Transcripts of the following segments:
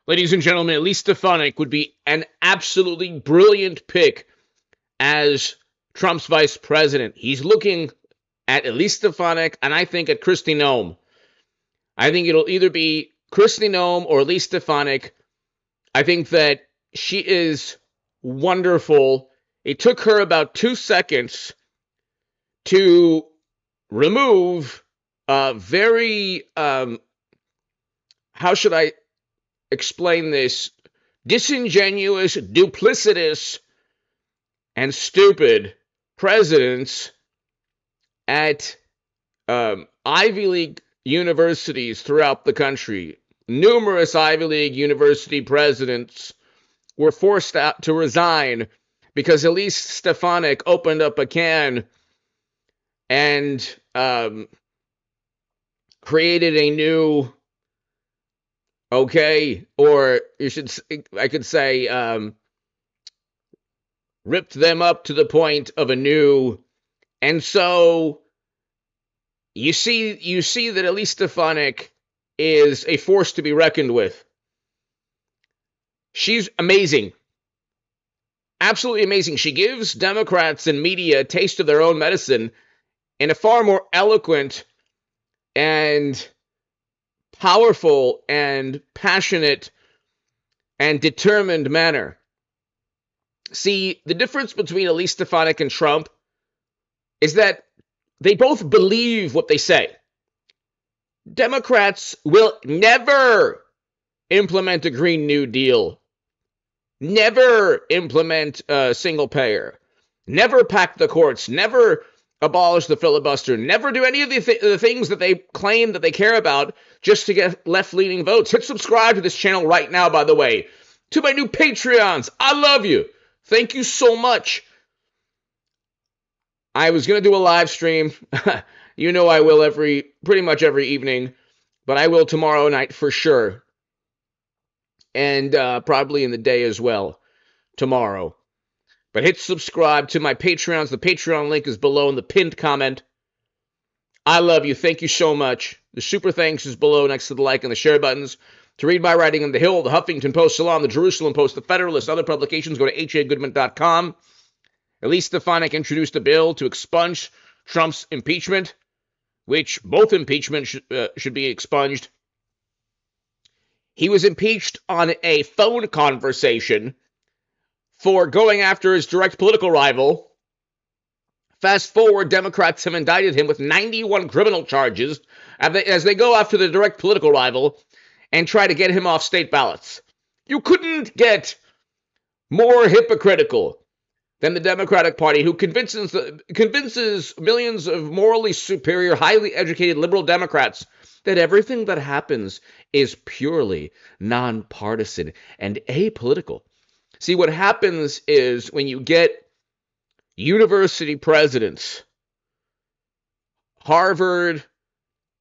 Ladies and gentlemen, Elise Stefanik would be an absolutely brilliant pick as Trump's vice president. He's looking at Elise Stefanik, and I think at Kristi Noem. I think it'll either be Kristi Noem or Elise Stefanik. I think that she is wonderful. It took her about 2 seconds to remove very, how should I explain this, disingenuous, duplicitous, and stupid presidents at Ivy League universities throughout the country. Numerous Ivy League university presidents were forced out to resign because Elise Stefanik opened up a can and created a new, or I could say, ripped them up to the point of a new. And so you see that Elise Stefanik is a force to be reckoned with. She's amazing. Absolutely amazing. She gives Democrats and media a taste of their own medicine in a far more eloquent and powerful and passionate and determined manner. See, the difference between Elise Stefanik and Trump is that they both believe what they say. Democrats will never implement a Green New Deal, never implement a single payer, never pack the courts, never abolish the filibuster, never do any of the things that they claim that they care about just to get left-leaning votes. Hit subscribe to this channel right now, by the way. To my new Patreons, I love you. Thank you so much. I was going to do a live stream. You know I will pretty much every evening, but I will tomorrow night for sure. And probably in the day as well, tomorrow. But hit subscribe to my Patreons. The Patreon link is below in the pinned comment. I love you. Thank you so much. The super thanks is below next to the like and the share buttons. To read my writing in The Hill, The Huffington Post, Salon, The Jerusalem Post, The Federalist, and other publications, go to hagoodman.com. Elise Stefanik introduced a bill to expunge Trump's impeachment, which both impeachments should be expunged. He was impeached on a phone conversation for going after his direct political rival. Fast forward, Democrats have indicted him with 91 criminal charges as they go after the direct political rival and try to get him off state ballots. You couldn't get more hypocritical than the Democratic Party, who convinces millions of morally superior, highly educated liberal Democrats that everything that happens is purely nonpartisan and apolitical. See, what happens is when you get university presidents, Harvard,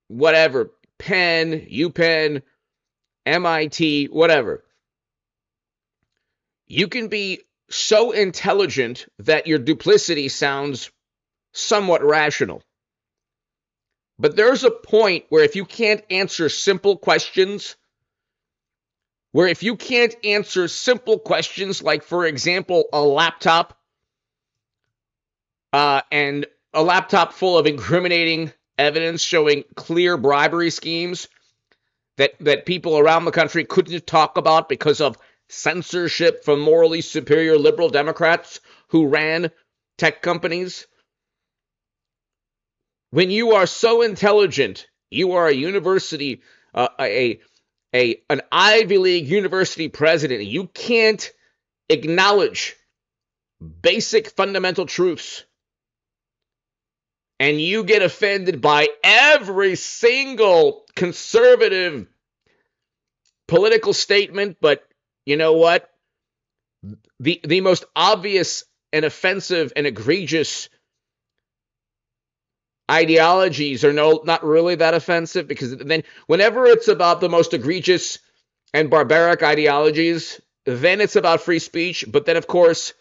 whatever, Penn, UPenn, MIT, whatever, you can be so intelligent that your duplicity sounds somewhat rational. But there's a point where if you can't answer simple questions, like, for example, a laptop, and a laptop full of incriminating evidence showing clear bribery schemes that people around the country couldn't talk about because of censorship from morally superior liberal Democrats who ran tech companies. When you are so intelligent, you are a university, an Ivy League university president, you can't acknowledge basic fundamental truths. And you get offended by every single conservative political statement, but you know what? The most obvious and offensive and egregious ideologies are not really that offensive, because then whenever it's about the most egregious and barbaric ideologies, then it's about free speech. But then, of course,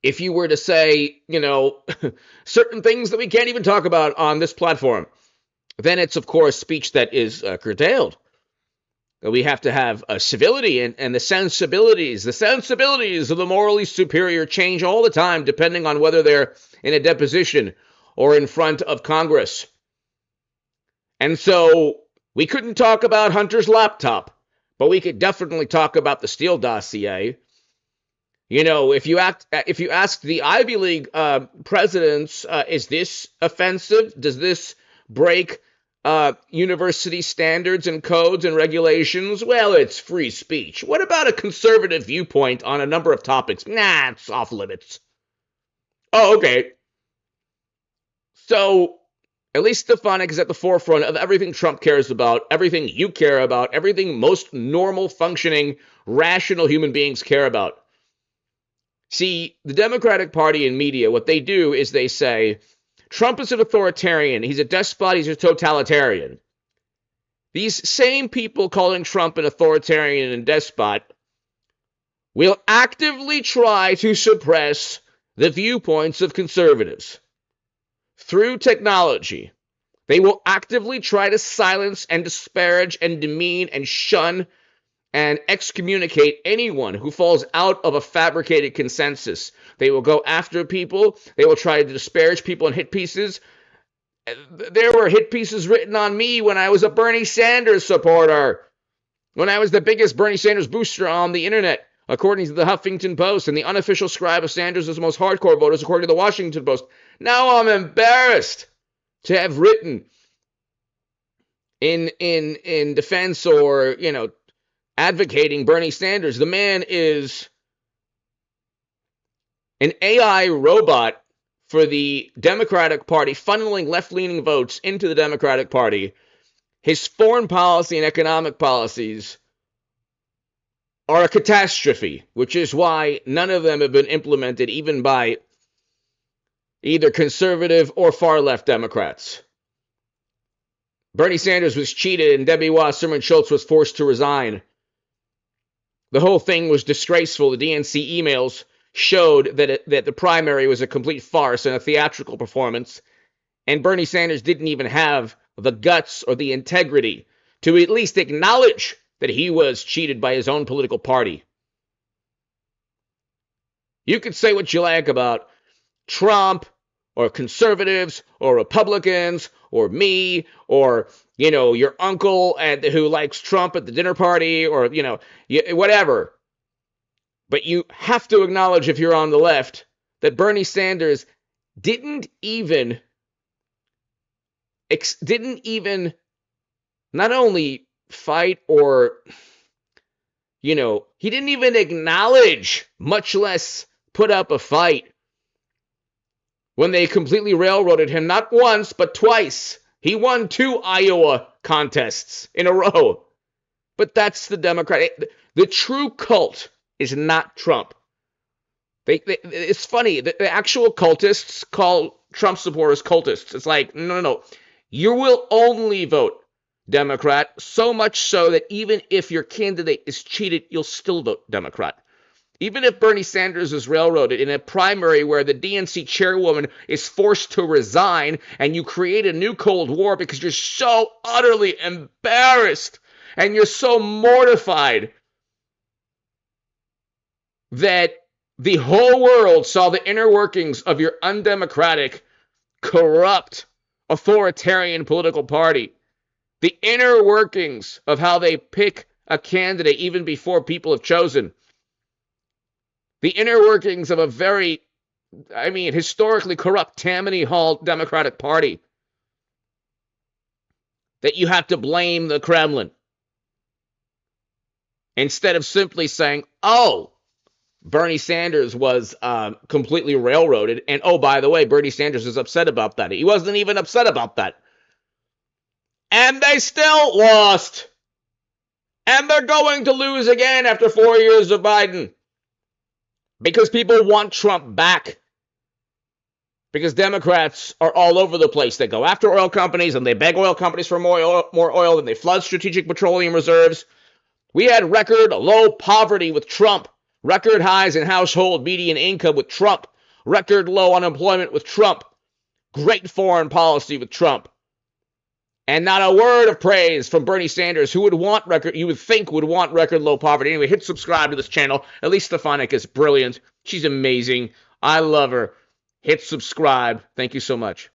if you were to say, certain things that we can't even talk about on this platform, then it's, of course, speech that is curtailed. We have to have a civility and the sensibilities. The sensibilities of the morally superior change all the time, depending on whether they're in a deposition or in front of Congress. And so we couldn't talk about Hunter's laptop, but we could definitely talk about the Steele dossier. You know, if you ask the Ivy League presidents, is this offensive? Does this break university standards and codes and regulations? Well, it's free speech. What about a conservative viewpoint on a number of topics? Nah, it's off limits. Oh, okay. So at least Stefanik is at the forefront of everything Trump cares about, everything you care about, everything most normal, functioning, rational human beings care about. See, the Democratic Party and media, what they do is they say, Trump is an authoritarian, he's a despot, he's a totalitarian. These same people calling Trump an authoritarian and despot will actively try to suppress the viewpoints of conservatives. Through technology, they will actively try to silence and disparage and demean and shun and excommunicate anyone who falls out of a fabricated consensus. They will go after people. They will try to disparage people in hit pieces. There were hit pieces written on me when I was a Bernie Sanders supporter, when I was the biggest Bernie Sanders booster on the internet, according to the Huffington Post, and the unofficial scribe of Sanders' most hardcore voters, according to the Washington Post. Now I'm embarrassed to have written in defense or, advocating Bernie Sanders. The man is an AI robot for the Democratic Party, funneling left-leaning votes into the Democratic Party. His foreign policy and economic policies are a catastrophe, which is why none of them have been implemented even by either conservative or far-left Democrats. Bernie Sanders was cheated and Debbie Wasserman Schultz was forced to resign. The whole thing was disgraceful. The DNC emails showed that the primary was a complete farce and a theatrical performance, and Bernie Sanders didn't even have the guts or the integrity to at least acknowledge that he was cheated by his own political party. You can say what you like about Trump or conservatives or Republicans or me or your uncle who likes Trump at the dinner party or, whatever. But you have to acknowledge, if you're on the left, that Bernie Sanders didn't even not only fight or, he didn't even acknowledge, much less put up a fight when they completely railroaded him, not once, but twice. He won 2 Iowa contests in a row. But that's the Democrat. The true cult is not Trump. It's funny. The actual cultists call Trump supporters cultists. It's like, no. You will only vote Democrat, so much so that even if your candidate is cheated, you'll still vote Democrat. Even if Bernie Sanders is railroaded in a primary where the DNC chairwoman is forced to resign and you create a new Cold War because you're so utterly embarrassed and you're so mortified that the whole world saw the inner workings of your undemocratic, corrupt, authoritarian political party. The inner workings of how they pick a candidate even before people have chosen. The inner workings of a very, historically corrupt Tammany Hall Democratic Party. That you have to blame the Kremlin. Instead of simply saying, Bernie Sanders was completely railroaded. And by the way, Bernie Sanders is upset about that. He wasn't even upset about that. And they still lost. And they're going to lose again after 4 years of Biden. Because people want Trump back. Because Democrats are all over the place. They go after oil companies and they beg oil companies for more oil and they flood strategic petroleum reserves. We had record low poverty with Trump. Record highs in household median income with Trump. Record low unemployment with Trump. Great foreign policy with Trump. And not a word of praise from Bernie Sanders, who you would think would want record low poverty. Anyway, hit subscribe to this channel. ELISE STEPHANIK is brilliant. She's amazing. I love her. Hit subscribe. Thank you so much.